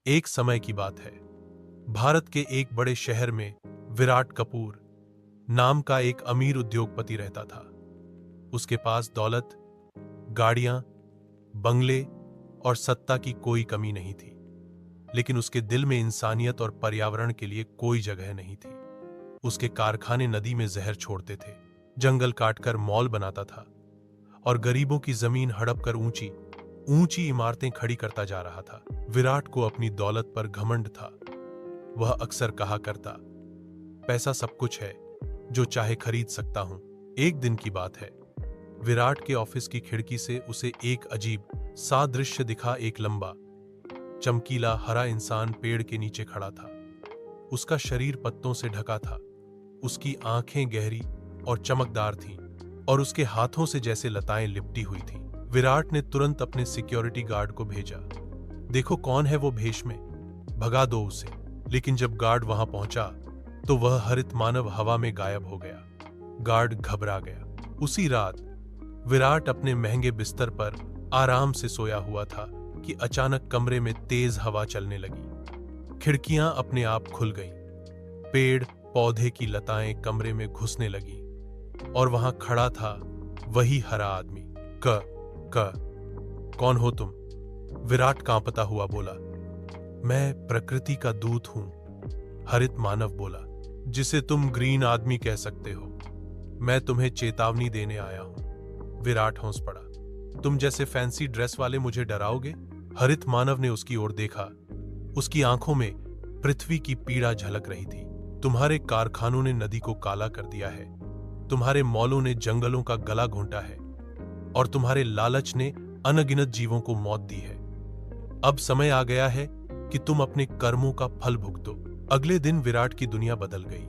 एक समय की बात है। भारत के एक बड़े शहर में विराट कपूर नाम का एक अमीर उद्योगपति रहता था। उसके पास दौलत, गाड़ियां, बंगले और सत्ता की कोई कमी नहीं थी, लेकिन उसके दिल में इंसानियत और पर्यावरण के लिए कोई जगह नहीं थी। उसके कारखाने नदी में जहर छोड़ते थे, जंगल काटकर मॉल बनाता था और गरीबों की जमीन हड़प कर ऊंची ऊंची इमारतें खड़ी करता जा रहा था। विराट को अपनी दौलत पर घमंड था। वह अक्सर कहा करता, पैसा सब कुछ है, जो चाहे खरीद सकता हूं। एक दिन की बात है, विराट के ऑफिस की खिड़की से उसे एक अजीब सा दृश्य दिखा। एक लंबा, चमकीला हरा इंसान पेड़ के नीचे खड़ा था। उसका शरीर पत्तों से ढका था, उसकी आंखें गहरी और चमकदार थीं और उसके हाथों से जैसे लताएं लिपटी हुई थीं। विराट ने तुरंत अपने सिक्योरिटी गार्ड को भेजा, देखो कौन है वो भेष में, भगा दो उसे। लेकिन जब गार्ड वहां पहुंचा तो वह हरित मानव हवा में गायब हो गया। गार्ड घबरा गया। उसी रात विराट अपने महंगे बिस्तर पर आराम से सोया हुआ था कि अचानक कमरे में तेज हवा चलने लगी। खिड़कियां अपने आप खुल गईं, पेड़ पौधे की लताएं कमरे में घुसने लगी और वहां खड़ा था वही हरा आदमी। कौन हो तुम? विराट कांपता हुआ बोला। मैं प्रकृति का दूत हूं, हरित मानव बोला, जिसे तुम ग्रीन आदमी कह सकते हो। मैं तुम्हें चेतावनी देने आया हूं। विराट हंस पड़ा, तुम जैसे फैंसी ड्रेस वाले मुझे डराओगे? हरित मानव ने उसकी ओर देखा। उसकी आंखों में पृथ्वी की पीड़ा झलक रही थी। तुम्हारे कारखानों ने नदी को काला कर दिया है, तुम्हारे मॉलों ने जंगलों का गला घोंटा है और तुम्हारे लालच ने अनगिनत जीवों को मौत दी है। अब समय आ गया है कि तुम अपने कर्मों का फल भुगतो। अगले दिन विराट की दुनिया बदल गई।